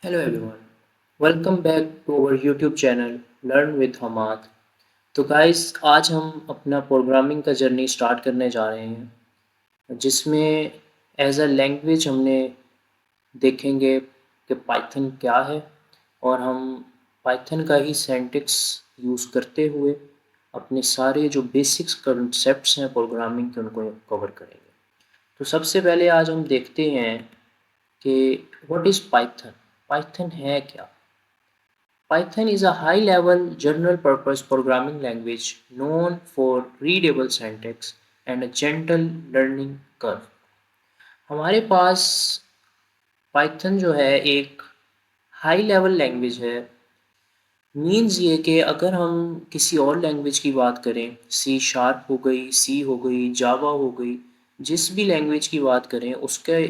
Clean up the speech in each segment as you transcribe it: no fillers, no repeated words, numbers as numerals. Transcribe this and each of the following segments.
Hello everyone, welcome back to our YouTube channel Learn with Hamad। तो guys आज हम अपना प्रोग्रामिंग का जर्नी स्टार्ट करने जा रहे हैं जिसमें एज अ लैंग्वेज हमने देखेंगे कि पाइथन क्या है और हम पाइथन का ही सिंटैक्स यूज़ करते हुए अपने सारे जो बेसिक्स कंसेप्ट्स हैं प्रोग्रामिंग के उनको कवर करेंगे। तो सबसे पहले आज हम देखते हैं कि व्हाट इज़ पाइथन। पाइथन है क्या? Python is a high-level general-purpose programming language known for readable syntax and a gentle learning curve। हमारे पास Python जो है एक हाई लेवल लैंग्वेज है। मीन्स ये कि अगर हम किसी और लैंग्वेज की बात करें, सी शार्प हो गई, सी हो गई, जावा हो गई, जिस भी लैंग्वेज की बात करें उसके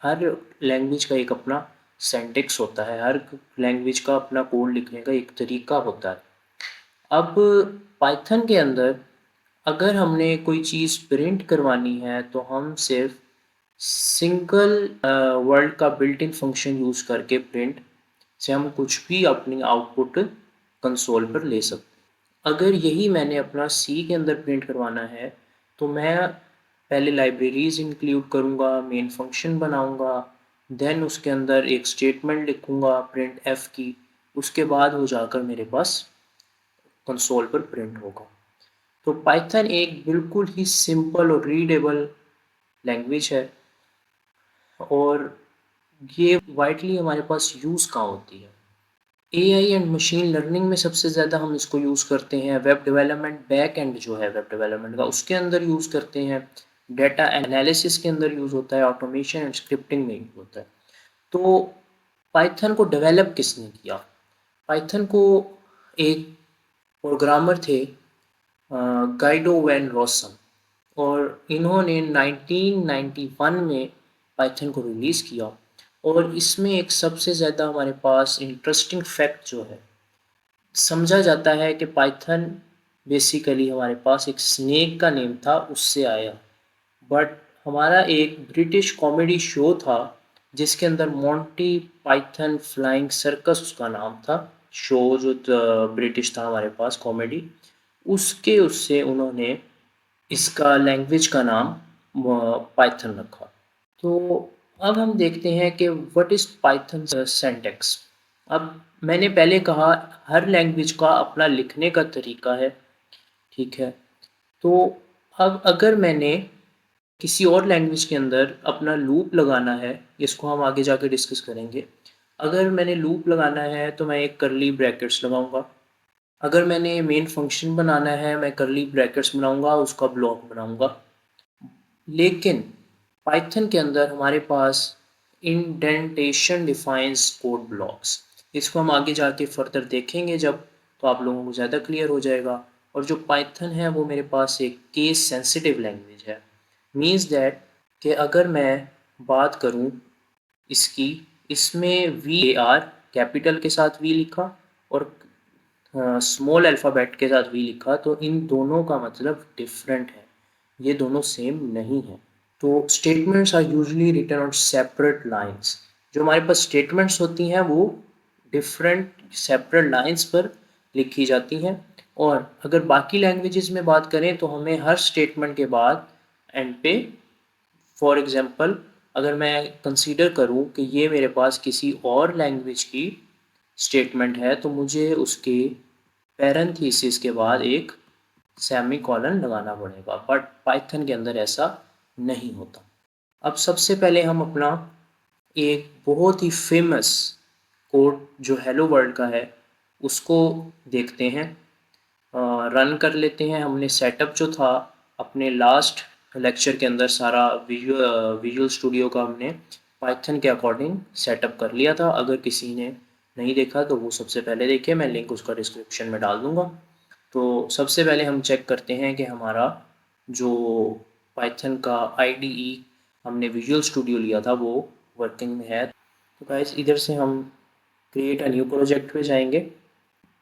हर लैंग्वेज का एक अपना सिंटैक्स होता है, हर लैंग्वेज का अपना कोड लिखने का एक तरीका होता है। अब पाइथन के अंदर अगर हमने कोई चीज़ प्रिंट करवानी है तो हम सिर्फ सिंगल वर्ड का बिल्ट इन फंक्शन यूज़ करके प्रिंट से हम कुछ भी अपनी आउटपुट कंसोल पर ले सकते हैं। अगर यही मैंने अपना सी के अंदर प्रिंट करवाना है तो मैं पहले लाइब्रेरीज इंक्लूड करूँगा, मेन फंक्शन बनाऊँगा, देन उसके अंदर एक स्टेटमेंट लिखूँगा प्रिंट एफ की, उसके बाद वो जाकर मेरे पास कंसोल पर प्रिंट होगा। तो पाइथन एक बिल्कुल ही सिंपल और रीडेबल लैंग्वेज है और ये वाइडली हमारे पास यूज़ कहाँ होती है? एआई एंड मशीन लर्निंग में सबसे ज़्यादा हम इसको यूज़ करते हैं। वेब डेवलपमेंट बैक एंड जो है वेब डेवलपमेंट का उसके अंदर यूज़ करते हैं। डेटा एनालिसिस के अंदर यूज़ होता है, ऑटोमेशन एंड स्क्रिप्टिंग में यूज़ होता है। तो पाइथन को डेवलप किसने किया? पाइथन को एक प्रोग्रामर थे गाइडो वैन रॉसम, और इन्होंने 1991 में पाइथन को रिलीज़ किया। और इसमें एक सबसे ज़्यादा हमारे पास इंटरेस्टिंग फैक्ट जो है, समझा जाता है कि पाइथन बेसिकली हमारे पास एक स्नेक का नेम था, उससे आया। बट हमारा एक ब्रिटिश कॉमेडी शो था जिसके अंदर मोंटी पाइथन फ्लाइंग सर्कस उसका नाम था। शो जो ब्रिटिश था हमारे पास कॉमेडी, उसके उससे उन्होंने इसका लैंग्वेज का नाम पाइथन रखा। तो अब हम देखते हैं कि व्हाट इज़ पाइथन सिंटैक्स। अब मैंने पहले कहा हर लैंग्वेज का अपना लिखने का तरीका है, ठीक है। तो अब अगर मैंने किसी और लैंग्वेज के अंदर अपना लूप लगाना है, इसको हम आगे जाके डिस्कस करेंगे। अगर मैंने लूप लगाना है तो मैं एक करली ब्रैकेट्स लगाऊंगा। अगर मैंने मेन फंक्शन बनाना है मैं करली ब्रैकेट्स बनाऊंगा, उसका ब्लॉक बनाऊंगा। लेकिन पाइथन के अंदर हमारे पास इंडेंटेशन डिफाइंस कोड ब्लॉक्स, इसको हम आगे जाके फर्दर देखेंगे जब, तो आप लोगों को ज़्यादा क्लियर हो जाएगा। और जो पाइथन है वो मेरे पास एक केस सेंसिटिव लैंग्वेज है। मीन्स दैट कि अगर मैं बात करूं इसकी, इसमें वी ए आर कैपिटल के साथ वी लिखा और स्मॉल अल्फ़ाबेट के साथ वी लिखा, तो इन दोनों का मतलब डिफरेंट है, ये दोनों सेम नहीं है। तो statements are usually written on separate lines. जो हमारे पास स्टेटमेंट्स होती हैं वो डिफरेंट सेपरेट लाइंस पर लिखी जाती हैं। और अगर बाकी लैंग्वेजेस में बात करें तो हमें हर स्टेटमेंट के बाद एंड पे, फॉर एग्जांपल अगर मैं कंसीडर करूं कि ये मेरे पास किसी और लैंग्वेज की स्टेटमेंट है तो मुझे उसके पैरेंथेसिस के बाद एक सेमी कॉलन लगाना पड़ेगा, बट पाइथन के अंदर ऐसा नहीं होता। अब सबसे पहले हम अपना एक बहुत ही फेमस कोड जो हेलो वर्ल्ड का है उसको देखते हैं, रन कर लेते हैं। हमने सेटअप जो था अपने लास्ट लेक्चर के अंदर सारा विजुअल स्टूडियो का हमने पाइथन के अकॉर्डिंग सेटअप कर लिया था। अगर किसी ने नहीं देखा तो वो सबसे पहले देखे, मैं लिंक उसका डिस्क्रिप्शन में डाल दूँगा। तो सबसे पहले हम चेक करते हैं कि हमारा जो पाइथन का आईडीई हमने विजुअल स्टूडियो लिया था वो वर्किंग में है। तो गाइस इधर से हम क्रिएट अ न्यू प्रोजेक्ट पे जाएंगे,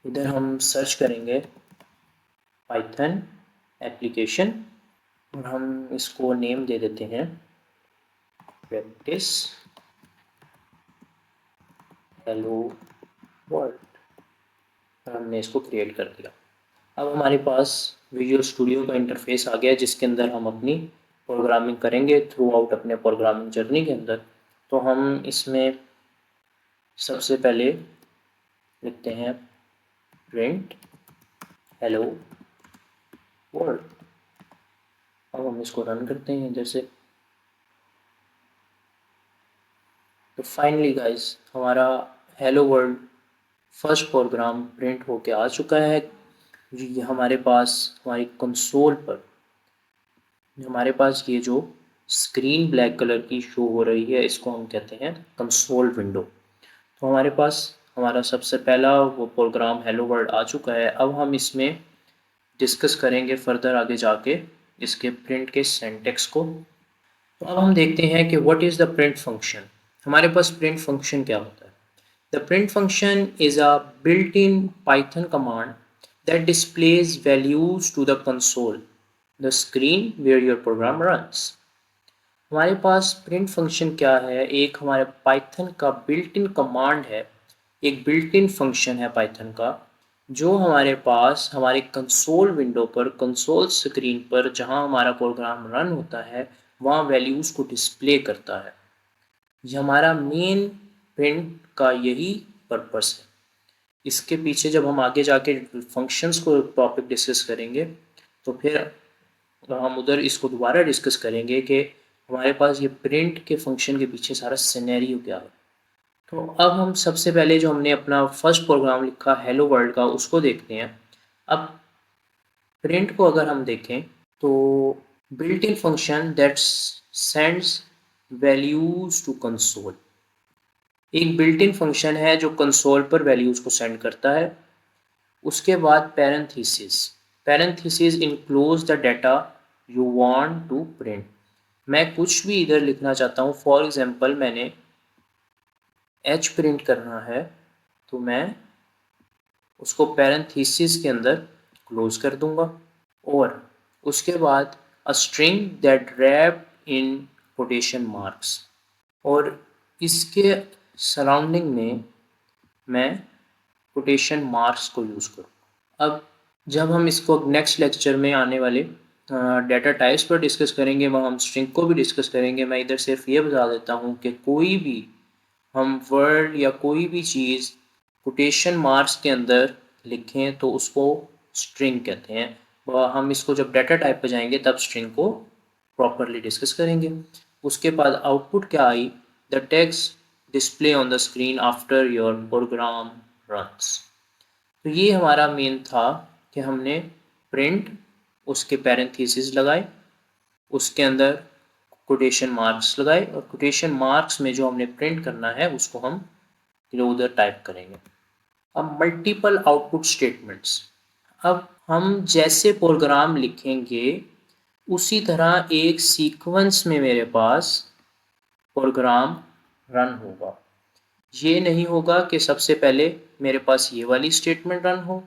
इधर हम सर्च करेंगे पाइथन एप्लीकेशन और हम इसको नेम दे देते हैं प्रैक्टिस हेलो वर्ल्ड, हमने इसको क्रिएट कर दिया। अब हमारे पास विजुअल स्टूडियो का इंटरफेस आ गया जिसके अंदर हम अपनी प्रोग्रामिंग करेंगे थ्रू आउट अपने प्रोग्रामिंग जर्नी के अंदर। तो हम इसमें सबसे पहले लिखते हैं प्रिंट हेलो वर्ल्ड। अब हम इसको रन करते हैं इधर से। तो फाइनली गाइस हमारा hello world first program print होके आ चुका है। ये हमारे पास हमारी कंसोल पर हमारे पास ये जो स्क्रीन ब्लैक कलर की शो हो रही है इसको हम कहते हैं कंसोल विंडो। तो हमारे पास हमारा सबसे पहला वो प्रोग्राम हेलो वर्ल्ड आ चुका है। अब हम इसमें डिस्कस करेंगे फर्दर आगे जाके इसके प्रिंट के सिंटैक्स को। तो अब हम देखते हैं कि what is the print function. हमारे पास प्रिंट फंक्शन क्या होता है। The print function is a built in Python command that displays values to the console, the screen where your program runs। हमारे पास प्रिंट फंक्शन क्या है, एक हमारे पाइथन का बिल्ट इन कमांड है, एक बिल्ट इन फंक्शन है पाइथन का जो हमारे पास हमारे कंसोल विंडो पर कंसोल स्क्रीन पर जहां हमारा प्रोग्राम रन होता है वहां वैल्यूज़ को डिस्प्ले करता है। ये हमारा मेन प्रिंट का यही पर्पस है। इसके पीछे जब हम आगे जाके फंक्शंस को टॉपिक डिस्कस करेंगे तो फिर हम उधर इसको दोबारा डिस्कस करेंगे कि हमारे पास ये प्रिंट के फंक्शन के पीछे सारा सिनेरियो क्या है। तो अब हम सबसे पहले जो हमने अपना फर्स्ट प्रोग्राम लिखा हेलो वर्ल्ड का उसको देखते हैं। अब प्रिंट को अगर हम देखें तो built in function that sends values to console, एक बिल्ट इन फंक्शन है जो कंसोल पर वैल्यूज को सेंड करता है। उसके बाद parenthesis, parenthesis enclose the data you want to print. मैं कुछ भी इधर लिखना चाहता हूँ, फॉर एग्जांपल मैंने एच प्रिंट करना है तो मैं उसको पैरेंथेसिस के अंदर क्लोज कर दूंगा। और उसके बाद a string that wrapped in quotation marks, और इसके सराउंडिंग में मैं कोटेशन मार्क्स को यूज़ करूँ। अब जब हम इसको नेक्स्ट लेक्चर में आने वाले डाटा टाइप्स पर डिस्कस करेंगे वहाँ हम स्ट्रिंग को भी डिस्कस करेंगे। मैं इधर सिर्फ ये बता देता हूँ कि कोई भी हम वर्ड या कोई भी चीज़ कोटेशन मार्क्स के अंदर लिखें तो उसको स्ट्रिंग कहते हैं। हम इसको जब डाटा टाइप पर जाएंगे तब स्ट्रिंग को प्रॉपरली डिस्कस करेंगे। उसके बाद आउटपुट क्या आई, the text display on the screen after your program runs. तो ये हमारा मेन था कि हमने प्रिंट, उसके पैरेंथेसिस लगाए, उसके अंदर कोटेशन मार्क्स लगाए और कोटेशन मार्क्स में जो हमने प्रिंट करना है उसको हम उधर टाइप करेंगे। अब मल्टीपल आउटपुट स्टेटमेंट्स, अब हम जैसे प्रोग्राम लिखेंगे उसी तरह एक सीक्वेंस में मेरे पास प्रोग्राम रन होगा। ये नहीं होगा कि सबसे पहले मेरे पास ये वाली स्टेटमेंट रन हो,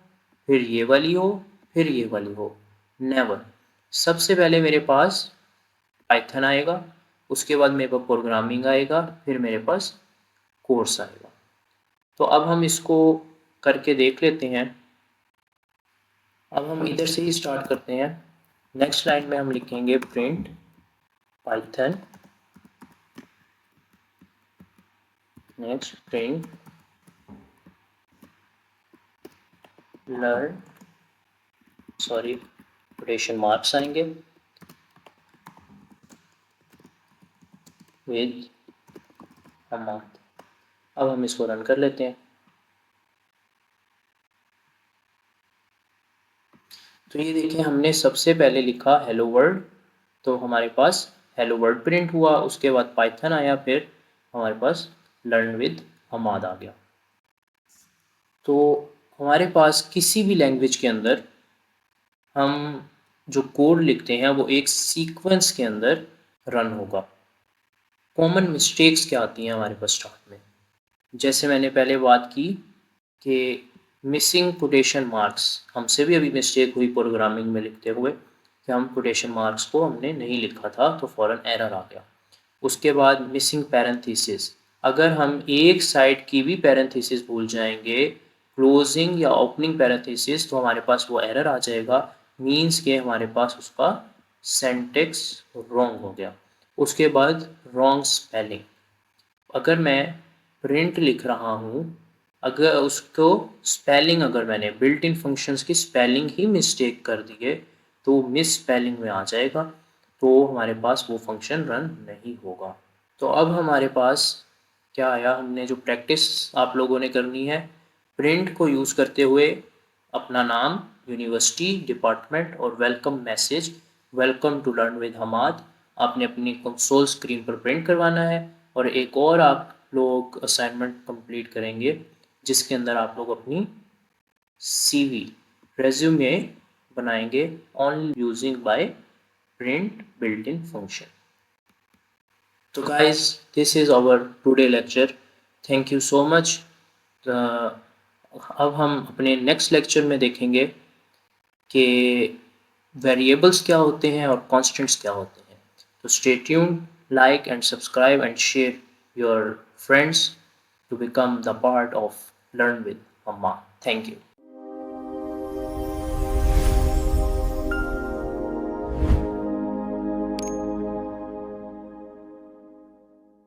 फिर ये वाली हो, फिर ये वाली हो। नेवर। सबसे पहले मेरे पास पाइथन आएगा, उसके बाद मेरे पास प्रोग्रामिंग आएगा, फिर मेरे पास कोर्स आएगा। तो अब हम इसको करके देख लेते हैं। अब हम इधर से ही स्टार्ट करते हैं। नेक्स्ट लाइन में हम लिखेंगे print Python, next print learn, sorry quotation marks आएंगे विद अमाउंट। अब हम इसको रन कर लेते हैं। तो ये देखें हमने सबसे पहले लिखा हेलो वर्ल्ड, तो हमारे पास हेलो वर्ल्ड प्रिंट हुआ, उसके बाद पाइथन आया, फिर हमारे पास लर्न विद हमाद आ गया। तो हमारे पास किसी भी लैंग्वेज के अंदर हम जो कोड लिखते हैं वो एक सीक्वेंस के अंदर रन होगा। कॉमन मिस्टेक्स क्या आती हैं हमारे पास स्टार्ट में, जैसे मैंने पहले बात की कि मिसिंग कोटेशन मार्क्स, हमसे भी अभी मिस्टेक हुई प्रोग्रामिंग में लिखते हुए कि हम कोटेशन मार्क्स को हमने नहीं लिखा था तो फ़ौरन एरर आ गया। उसके बाद मिसिंग पैरेंथेसिस, अगर हम एक साइड की भी पैरेंथेसिस भूल जाएंगे, क्लोजिंग या ओपनिंग पैरेंथेसिस, तो हमारे पास वो एरर आ जाएगा, मीन्स के हमारे पास उसका सेंटेक्स रॉन्ग हो गया। उसके बाद रॉन्ग स्पेलिंग, अगर मैं प्रिंट लिख रहा हूँ, अगर उसको स्पेलिंग, अगर मैंने बिल्ट इन फंक्शंस की स्पेलिंग ही मिस्टेक कर दी है तो मिस स्पेलिंग में आ जाएगा, तो हमारे पास वो फंक्शन रन नहीं होगा। तो अब हमारे पास क्या आया, हमने जो प्रैक्टिस आप लोगों ने करनी है, प्रिंट को यूज़ करते हुए अपना नाम, यूनिवर्सिटी, डिपार्टमेंट और welcome message, welcome to learn with Hamad, आपने अपनी कंसोल स्क्रीन पर प्रिंट करवाना है। और एक और आप लोग असाइनमेंट कंप्लीट करेंगे जिसके अंदर आप लोग अपनी CV, रेज्यूमे बनाएंगे on using by print built in function. तो guys, this is our today lecture, thank you so much. अब हम अपने नेक्स्ट लेक्चर में देखेंगे कि वेरिएबल्स क्या होते हैं और कॉन्स्टेंट्स क्या होते हैं। तो stay tuned, like and subscribe and share your friends to become the part of Learn with Amma. Thank you.